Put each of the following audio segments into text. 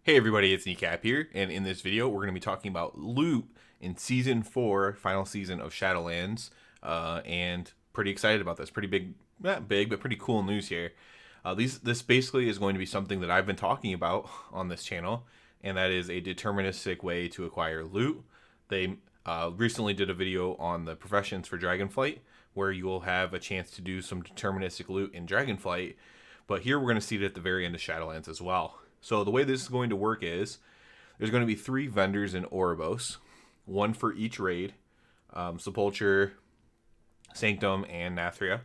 Hey everybody, it's Kneecap here, and in this video we're going to be talking about loot in Season 4, final season of Shadowlands, and pretty excited about this. Pretty big, not big, but pretty cool news here. This basically is going to be something that I've been talking about on this channel, and that is a deterministic way to acquire loot. They recently did a video on the professions for Dragonflight, where you will have a chance to do some deterministic loot in Dragonflight, but here we're going to see it at the very end of Shadowlands as well. So the way this is going to work is there's going to be 3 vendors in Oribos, one for each raid, Sepulture, Sanctum, and Nathria.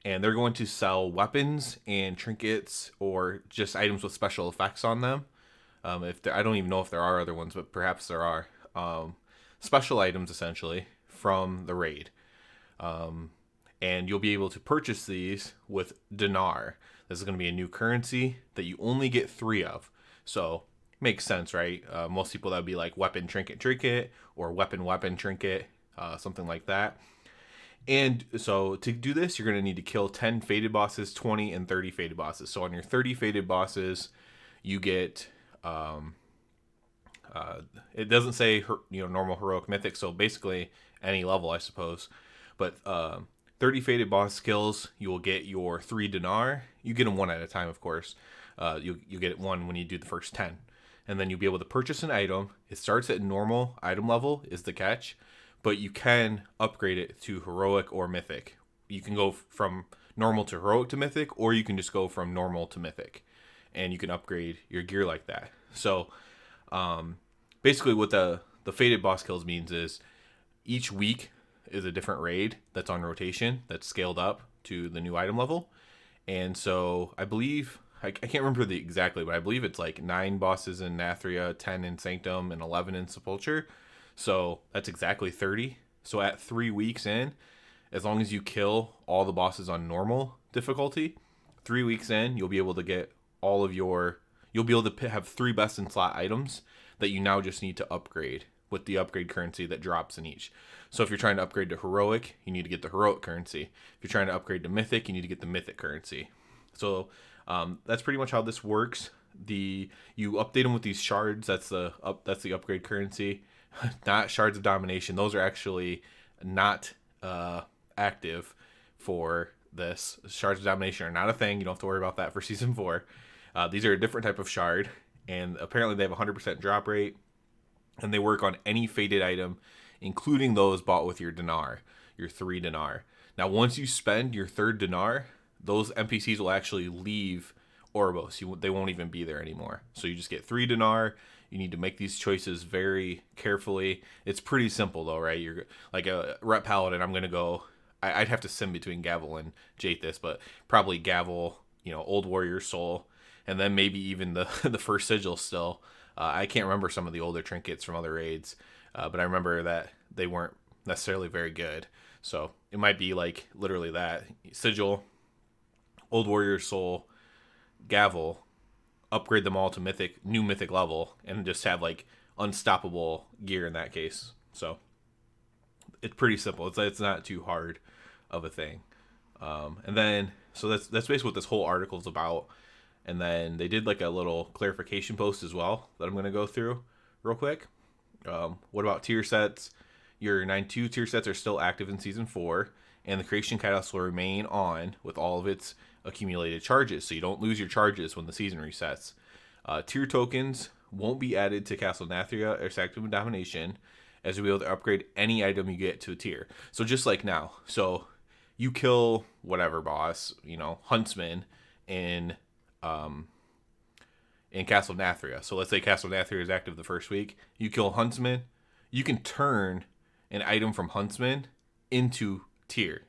And they're going to sell weapons and trinkets or just items with special effects on them. I don't even know if there are other ones, but perhaps there are. Special items, essentially, from the raid. And you'll be able to purchase these with dinar. This is going to be a new currency that you only get 3 of. So, makes sense, right? Most people that would be like weapon trinket or weapon trinket, something like that. And so to do this, you're going to need to kill 10 fated bosses, 20 and 30 fated bosses. So on your 30 fated bosses, you get it doesn't say normal, heroic, mythic, so basically any level, I suppose. But 30 fated boss kills, you will get your 3 dinar. You get them one at a time, of course. You get one when you do the first 10. And then you'll be able to purchase an item. It starts at normal item level, is the catch. But you can upgrade it to heroic or mythic. You can go from normal to heroic to mythic, or you can just go from normal to mythic. And you can upgrade your gear like that. So basically what the fated boss kills means is each week is a different raid that's on rotation that's scaled up to the new item level. And so I believe, I can't remember exactly, but I believe it's like 9 bosses in Nathria, 10 in Sanctum, and 11 in Sepulture. So that's exactly 30. So at 3 weeks in, as long as you kill all the bosses on normal difficulty, 3 weeks in, you'll be able to get all of you'll be able to have 3 best in slot items that you now just need to upgrade with the upgrade currency that drops in each. So if you're trying to upgrade to heroic, you need to get the heroic currency. If you're trying to upgrade to mythic, you need to get the mythic currency. So that's pretty much how this works. You update them with these shards. That's the upgrade currency, not shards of domination. Those are actually not active for this. Shards of domination are not a thing. You don't have to worry about that for season 4. These are a different type of shard, and apparently they have a 100% drop rate. And they work on any fated item, including those bought with your dinar, your 3 dinar. Now, once you spend your 3rd dinar, those NPCs will actually leave Oribos. They won't even be there anymore. So you just get 3 dinar. You need to make these choices very carefully. It's pretty simple, though, right? You're like a rep paladin. I'm going to go... I'd have to sim between Gavel and Jathis, but probably Gavel, Old Warrior Soul, and then maybe even the first Sigil still. I can't remember some of the older trinkets from other raids, but I remember that they weren't necessarily very good. So it might be like literally that. Sigil, Old Warrior Soul, Gavel, upgrade them all to new mythic level, and just have like unstoppable gear in that case. So it's pretty simple. It's not too hard of a thing. And then, so that's basically what this whole article is about. And then they did like a little clarification post as well that I'm going to go through real quick. What about tier sets? Your 9.2 tier sets are still active in Season 4, and the Creation Catalyst will remain on with all of its accumulated charges, so you don't lose your charges when the season resets. Tier tokens won't be added to Castle Nathria or Sanctum of Domination, as you'll be able to upgrade any item you get to a tier. So just like now. So you kill whatever boss, Huntsman in Castle Nathria. So let's say Castle Nathria is active the first week. You kill Huntsman, you can turn an item from Huntsman into tier,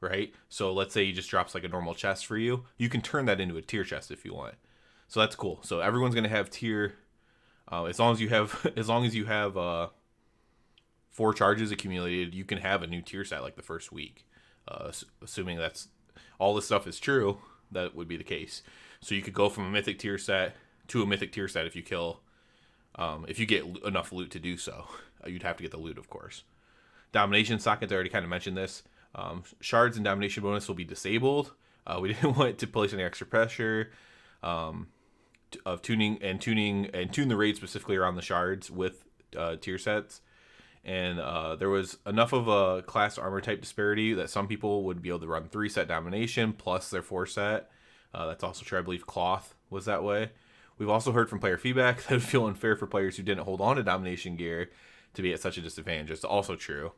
right? So let's say he just drops like a normal chest for you. You can turn that into a tier chest if you want. So that's cool. So everyone's gonna have tier as long as you have 4 charges accumulated. You can have a new tier set like the first week, assuming that's all this stuff is true. That would be the case. So you could go from a mythic tier set to a mythic tier set if you kill, if you get enough loot to do so. You'd have to get the loot, of course. Domination sockets, I already kind of mentioned this. Shards and domination bonus will be disabled. We didn't want to place any extra pressure. tune the raid specifically around the shards with tier sets. And there was enough of a class armor type disparity that some people would be able to run 3-set domination plus their 4-set. That's also true. I believe cloth was that way. We've also heard from player feedback that it would feel unfair for players who didn't hold on to domination gear to be at such a disadvantage. It's also true.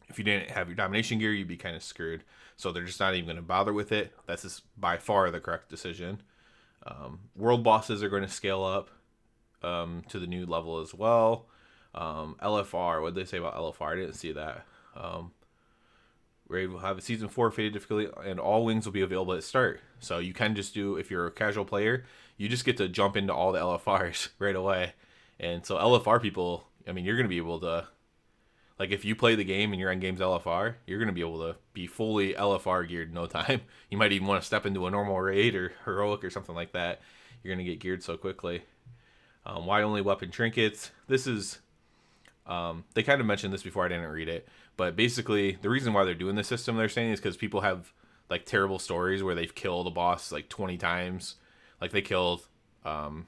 If you didn't have your domination gear, you'd be kind of screwed. So they're just not even going to bother with it. That's just by far the correct decision. World bosses are going to scale up to the new level as well. LFR, what did they say about LFR? I didn't see that. Raid will have a season 4 faded difficulty, and all wings will be available at start. So you can just do, if you're a casual player, you just get to jump into all the LFRs right away. And so LFR people, I mean, you're going to be able to, like, if you play the game and you're on game's LFR, you're going to be able to be fully LFR geared in no time. You might even want to step into a normal raid or heroic or something like that. You're going to get geared so quickly. Why only weapon trinkets? This is, they kind of mentioned this before, I didn't read it. But basically, the reason why they're doing this system, they're saying, is because people have, like, terrible stories where they've killed a boss, like, 20 times. Like, they killed Kalthazad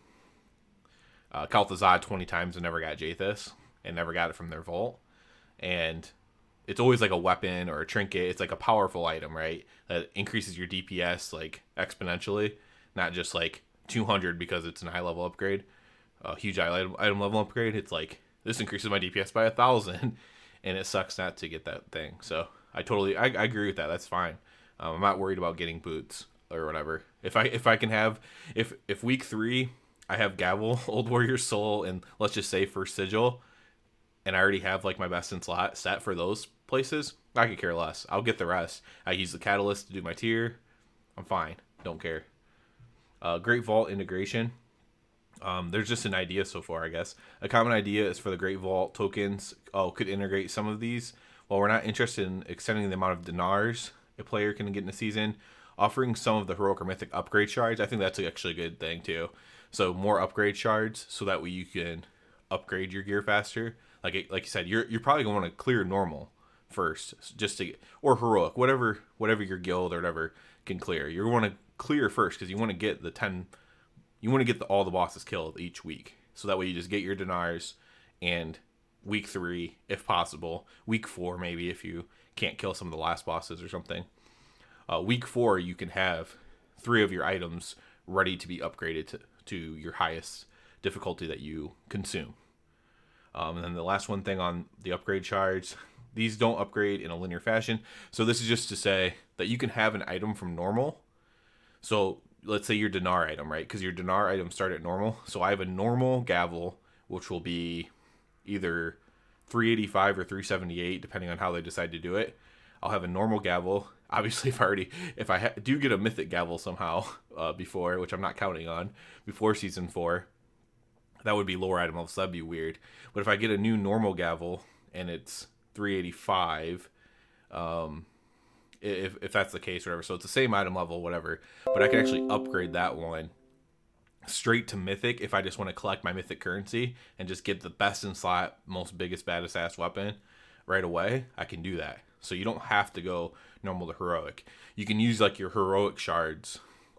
20 times and never got Jathis and never got it from their vault. And it's always, like, a weapon or a trinket. It's, like, a powerful item, right? That increases your DPS, like, exponentially. Not just, like, 200 because it's an high-level upgrade. A huge item level upgrade. It's, like, this increases my DPS by 1,000. And it sucks not to get that thing. So I agree with that. That's fine. I'm not worried about getting boots or whatever. If I can have, if week 3 I have Gavel, Old Warrior Soul, and let's just say First Sigil, and I already have, like, my best in slot set for those places, I could care less. I'll get the rest. I use the Catalyst to do my tier. I'm fine. Don't care. Great Vault integration. There's just an idea so far, I guess. A common idea is for the Great Vault tokens, could integrate some of these. While we're not interested in extending the amount of dinars a player can get in a season, offering some of the heroic or mythic upgrade shards, I think that's actually a good thing too. So more upgrade shards, so that way you can upgrade your gear faster. Like you said, you're probably going to want to clear normal first, just to get, or heroic, whatever your guild or whatever can clear. You want to clear first because you want to get the 10. You want to get all the bosses killed each week. So that way you just get your dinars, and week 3, if possible. Week 4, maybe, if you can't kill some of the last bosses or something. Week 4, you can have 3 of your items ready to be upgraded to your highest difficulty that you consume. And then the last one thing on the upgrade shards, these don't upgrade in a linear fashion. So this is just to say that you can have an item from normal. So let's say your dinar item, right? Because your dinar items start at normal. So I have a normal gavel, which will be either 385 or 378, depending on how they decide to do it. I'll have a normal gavel. Obviously, if I do get a mythic gavel somehow before, which I'm not counting on, before season 4, that would be lower item level, so that'd be weird. But if I get a new normal gavel and it's 385, if that's the case, whatever. So it's the same item level, whatever. But I can actually upgrade that one straight to mythic if I just want to collect my mythic currency and just get the best in slot, most biggest, baddest ass weapon right away. I can do that. So you don't have to go normal to heroic. You can use, like, your heroic shards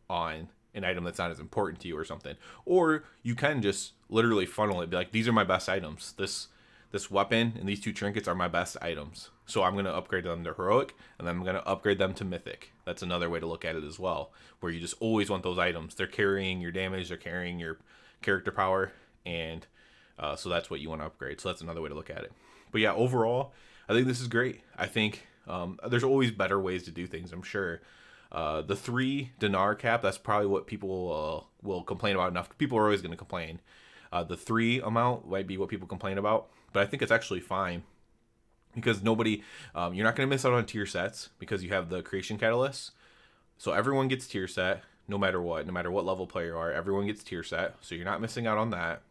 on an item that's not as important to you or something. Or you can just literally funnel it. Be like, these are my best items. This weapon and these 2 trinkets are my best items. So I'm going to upgrade them to heroic, and then I'm going to upgrade them to mythic. That's another way to look at it as well, where you just always want those items. They're carrying your damage, they're carrying your character power, and so that's what you want to upgrade. So that's another way to look at it. But yeah, overall, I think this is great. I think there's always better ways to do things, I'm sure. The 3 dinar cap, that's probably what people will complain about enough. People are always going to complain. The 3 amount might be what people complain about, but I think it's actually fine. Because nobody, you're not going to miss out on tier sets because you have the creation catalyst. So everyone gets tier set, no matter what level player you are, everyone gets tier set. So you're not missing out on that.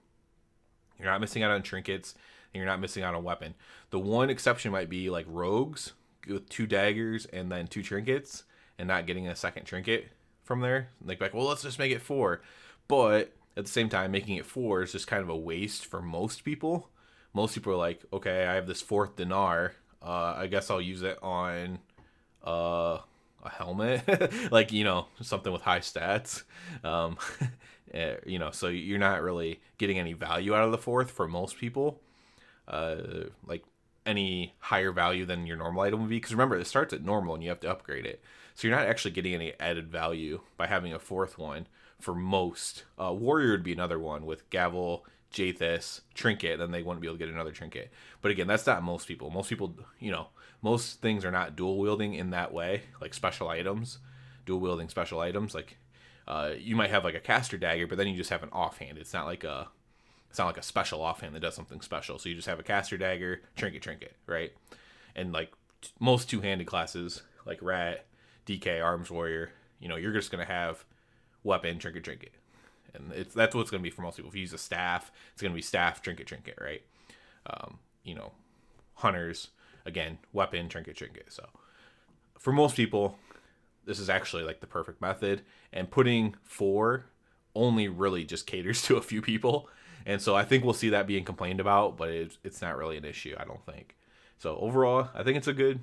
You're not missing out on trinkets, and you're not missing out on weapon. The one exception might be like rogues with 2 daggers and then 2 trinkets, and not getting a second trinket from there. Like, well, let's just make it 4. But at the same time, making it 4 is just kind of a waste for most people. Most people are like, okay, I have this 4th dinar. I guess I'll use it on a helmet, like, something with high stats. So you're not really getting any value out of the fourth for most people. Like any higher value than your normal item would be. Because remember, it starts at normal and you have to upgrade it. So you're not actually getting any added value by having a fourth one for most. Warrior would be another one with Gavel, Jathis, Trinket, then they wouldn't be able to get another Trinket. But again, that's not most people. Most people, most things are not dual wielding in that way, like special items, dual wielding special items. Like you might have like a caster dagger, but then you just have an offhand. It's not like a special offhand that does something special. So you just have a caster dagger, trinket, right? And like most two-handed classes, like Rat, DK, Arms Warrior, you're just gonna have weapon, trinket, and that's what it's gonna be for most people. If you use a staff, it's gonna be staff, trinket, right? Hunters, again, weapon, trinket. So for most people, this is actually like the perfect method. And putting 4 only really just caters to a few people. And so I think we'll see that being complained about, but it's not really an issue, I don't think. So overall, I think it's a good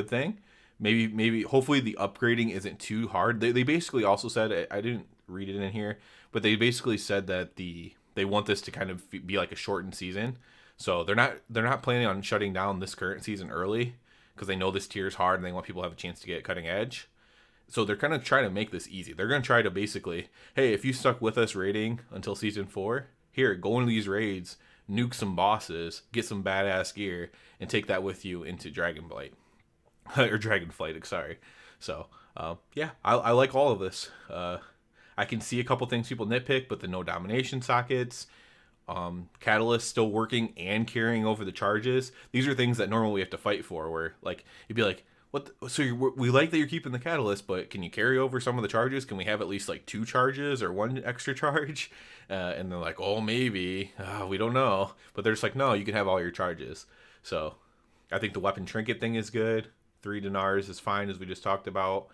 thing. Maybe hopefully the upgrading isn't too hard. They basically also said, I didn't read it in here, but they basically said that they want this to kind of be like a shortened season. So they're not planning on shutting down this current season early because they know this tier is hard and they want people to have a chance to get cutting edge. So they're kind of trying to make this easy. They're going to try to basically, hey, if you stuck with us raiding until season 4, here, go into these raids, nuke some bosses, get some badass gear, and take that with you into Dragonblight. Or Dragonflight, sorry. So, yeah, I like all of this. I can see a couple things people nitpick, but the no domination sockets, Catalyst still working and carrying over the charges. These are things that normally we have to fight for, where, like, you'd be like, we like that you're keeping the Catalyst, but can you carry over some of the charges? Can we have at least like 2 charges or 1 extra charge? And they're like, oh, maybe. We don't know. But they're just like, no, you can have all your charges. So I think the weapon trinket thing is good. 3 dinars is fine, as we just talked about.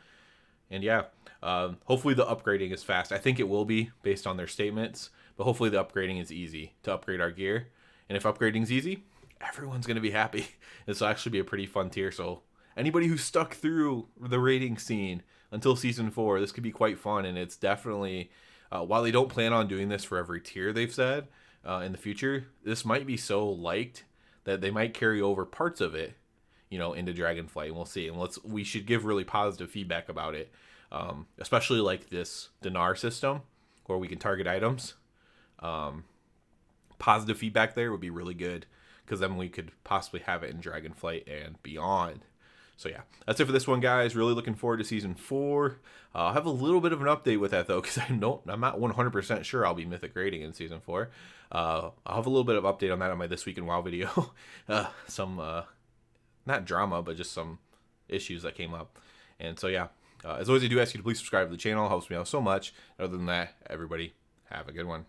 And yeah, hopefully the upgrading is fast. I think it will be based on their statements, but hopefully the upgrading is easy to upgrade our gear. And if upgrading is easy, everyone's going to be happy. This will actually be a pretty fun tier. So anybody who stuck through the raiding scene until season 4, this could be quite fun. And it's definitely, while they don't plan on doing this for every tier, they've said in the future, this might be so liked that they might carry over parts of it, into Dragonflight, and we'll see. And we should give really positive feedback about it, especially like this dinar system where we can target items. Positive feedback there would be really good, because then we could possibly have it in Dragonflight and beyond. So yeah, that's it for this one, guys. Really looking forward to season 4. I'll have a little bit of an update with that though, because I'm not 100% sure I'll be mythic rating in season 4. I'll have a little bit of update on that on my This Week in WoW video. Some not drama, but just some issues that came up. And so yeah, as always, I do ask you to please subscribe to the channel. It helps me out so much. Other than that, everybody have a good one.